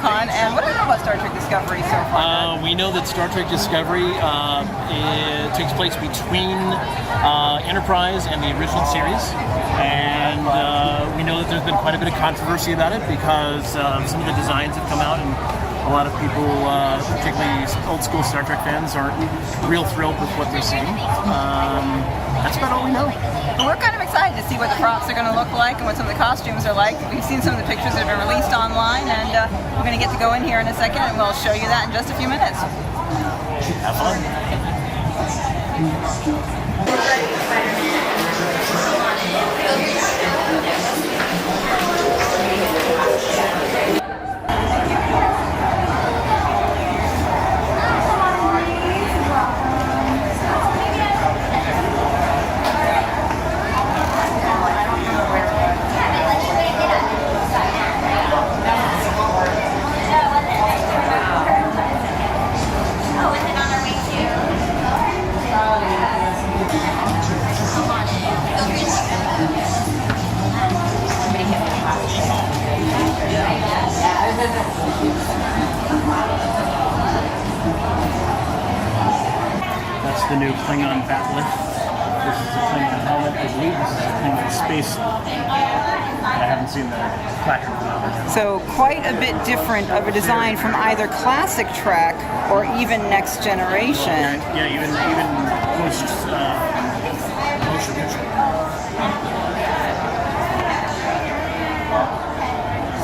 Con. And what do we know about Star Trek Discovery so far? We know that Star Trek Discovery it takes place between Enterprise and the original series, and we know that there's been quite a bit of controversy about it because some of the designs have come out, and a lot of people, particularly old school Star Trek fans, aren't real thrilled with what they're seeing. That's about all we know. We're kind of excited to see what the props are going to look like and what some of the costumes are like. We've seen some of the pictures that have been released online, and we're going to get to go in here in a second, and we'll show you that in just a few minutes. Have fun. That's the new Klingon bat'leth. This is a Klingon helmet. I believe this is a Klingon space. I haven't seen the placard for that. So quite a bit different of a design from either classic Trek or even Next Generation. Yeah, even post motion picture.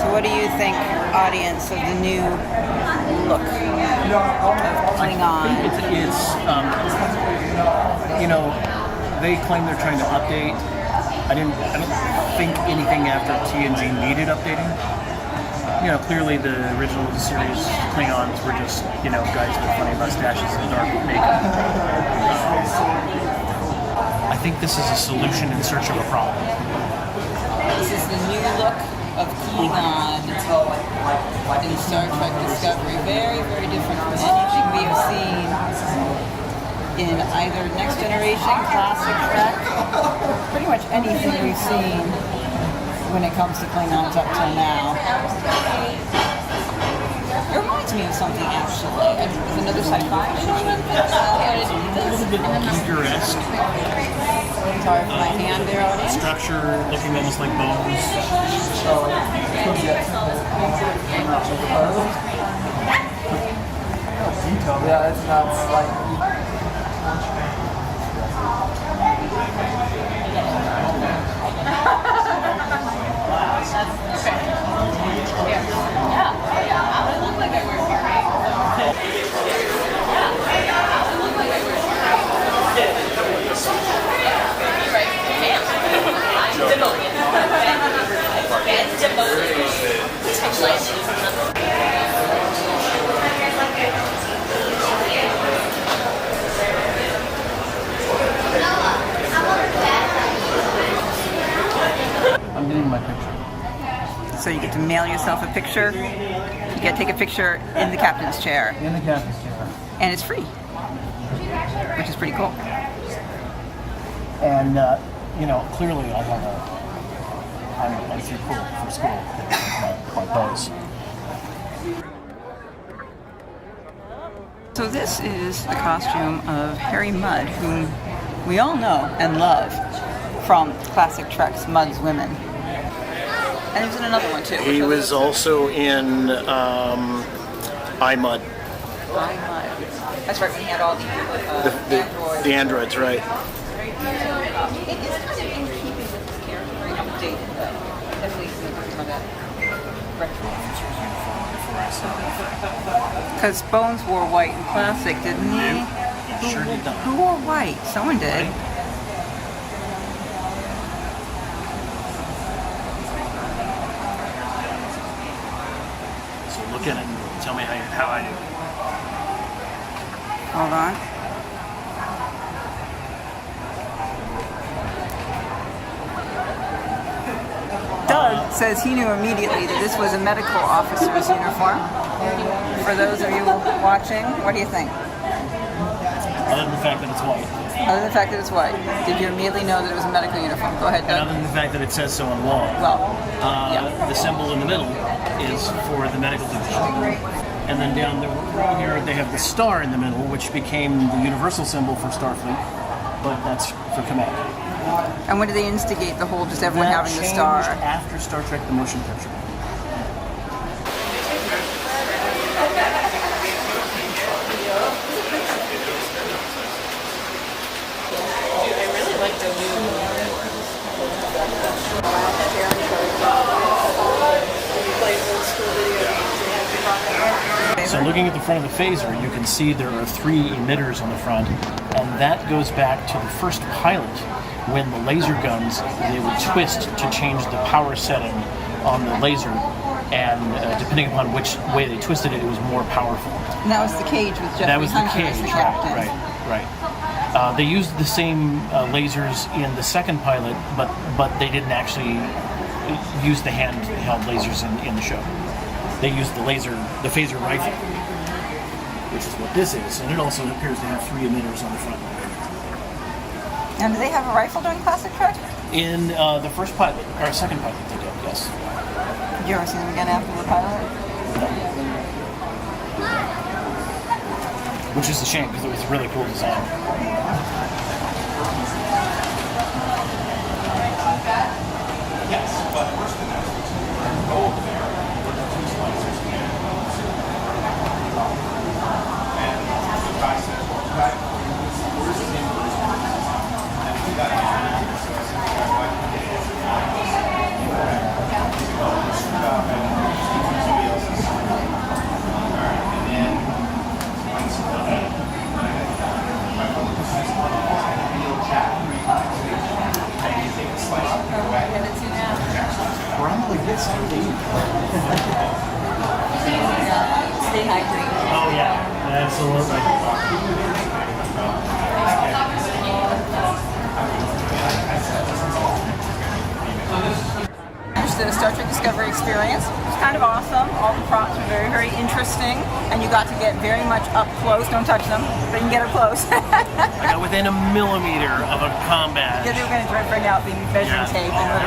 So what do you think, audience, of the new look of Klingon? It's they claim they're trying to update. I don't think anything after TNG needed updating. Clearly the original series Klingons were just, guys with funny mustaches and dark makeup. I think this is a solution in search of a problem. This is the new look of Klingon in Star Trek Discovery. Very, very different from anything we have seen in either Next Generation, Classic Trek, pretty much anything we've seen when it comes to Klingons up till now. It reminds me of something, actually. It's another sci-fi show. A little bit Giger-esque. Sorry for my hand there, audience. Structure looking almost like bones. Yeah, it's not like... I'm getting my picture. So you get to mail yourself a picture. You get to take a picture in the captain's chair. In the captain's chair. And it's free, which is pretty cool. And, clearly I have I'm too cool for school. My pose. So this is the costume of Harry Mudd, whom we all know and love from classic Trek's Mudd's Women. And he was in another one too. He was also in I, Mudd. That's right, when he had all the androids. The androids, right. It is kind of in keeping with his character, very updated though. At least some of that retro. Because Bones wore white in classic, didn't he? Sure did not. Who wore white? Someone did. Right. So look at it and tell me how I do. Hold on. Doug says he knew immediately that this was a medical officer's uniform. For those of you watching, what do you think? Other than the fact that it's white. Other than the fact that it's white, did you immediately know that it was a medical uniform? Go ahead, And Doug. other than the fact that it says so on the wall. Well, yeah. The symbol in the middle is for the medical division. And then down here they have the star in the middle, which became the universal symbol for Starfleet, but that's for command. And when did they instigate the whole just everyone That having the star? changed after Star Trek the Motion Picture. So looking at the front of the phaser, you can see there are 3 emitters on the front, and that goes back to the first pilot when the laser guns, they would twist to change the power setting on the laser, and depending upon which way they twisted it, it was more powerful. And that was the cage with Jeffrey That was the Hunter as cage, the captain. right. They used the same lasers in the second pilot, but they didn't actually use the handheld lasers in the show. They used the phaser rifle, which is what this is, and it also appears to have 3 emitters on the front. And do they have a rifle during Classic Trek? In the first pilot, or second pilot, they did, yes. Did you ever see them again after the pilot? Which is a shame, because it was a really cool design. Probably get some to eat. Stay hydrated. Oh yeah, absolutely. The Star Trek Discovery experience. It was kind of awesome. All the props were very, very interesting, and you got to get very much up close. Don't touch them, but you can get up close. I got within a millimeter of a combat. Yeah, they were going to bring out the measuring tape and They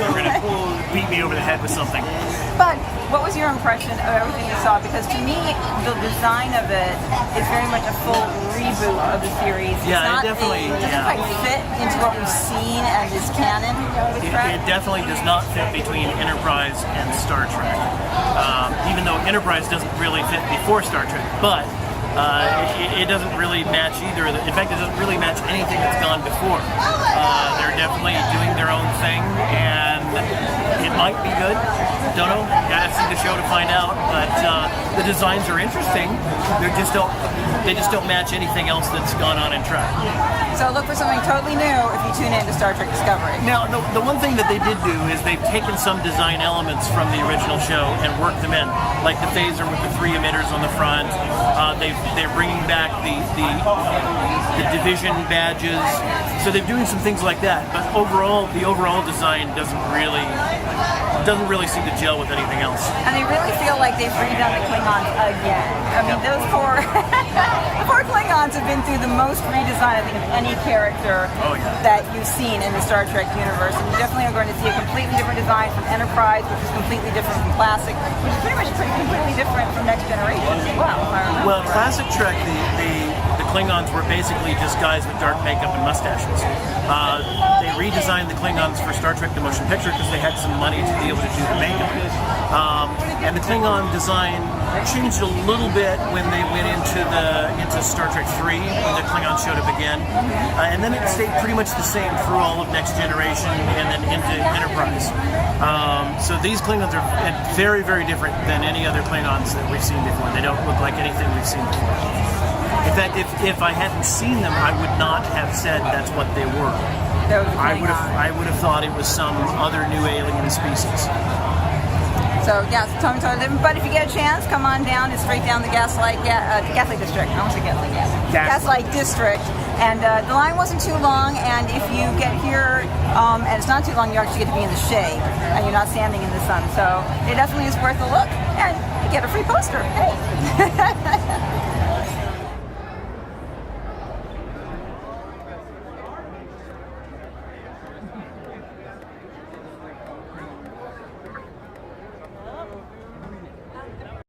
were gonna beat me over the head with something. But what was your impression of everything you saw? Because to me, the design of it is very much a full reboot of the series. Yeah, It it definitely. doesn't quite fit into what we've seen and this canon with Trek. It definitely does not fit between Enterprise and Star Trek. Even though Enterprise doesn't really fit before Star Trek, but it doesn't really match either. In fact, it doesn't really match anything that's gone before. They're definitely doing their own thing, and it might be good. Don't know. Gotta see the show to find out. But the designs are interesting. They just don't match anything else that's gone on in Trek. So look for something totally new if you tune in to Star Trek Discovery. Now, the one thing that they did do is they've taken some design elements from the original show and worked them in, like the phaser with the 3 emitters on the front. They're bringing back the division badges. So they're doing some things like that. But the overall design doesn't really seem to gel with anything else. And they really feel like they've redone the Klingons again. I mean, those poor, the poor Klingons have been through the most redesign, I think, of any character that you've seen in the Star Trek universe. And you definitely are going to see a completely different design from Enterprise, which is completely different from Classic, which is pretty much completely different from Next Generation as well, if I remember. Well, Classic Trek, the Klingons were basically just guys with dark makeup and mustaches. They redesigned the Klingons for Star Trek the Motion Picture because they had some money to be able to do the makeup. And the Klingon design changed a little bit when they went into Star Trek 3, when the Klingons showed up again. And then it stayed pretty much the same through all of Next Generation and then into Enterprise. So these Klingons are very, very different than any other Klingons that we've seen before. They don't look like anything we've seen before. In fact, if I hadn't seen them, I would not have said that's what they were. I would have thought it was some other new alien species. So yeah, it's totally different. But if you get a chance, come on down. It's straight down the Gaslight District. I almost said Gaslight Gas. Gaslight District. And the line wasn't too long. And if you get here, and it's not too long, you actually get to be in the shade, and you're not standing in the sun. So it definitely is worth a look. And you get a free poster. Hey.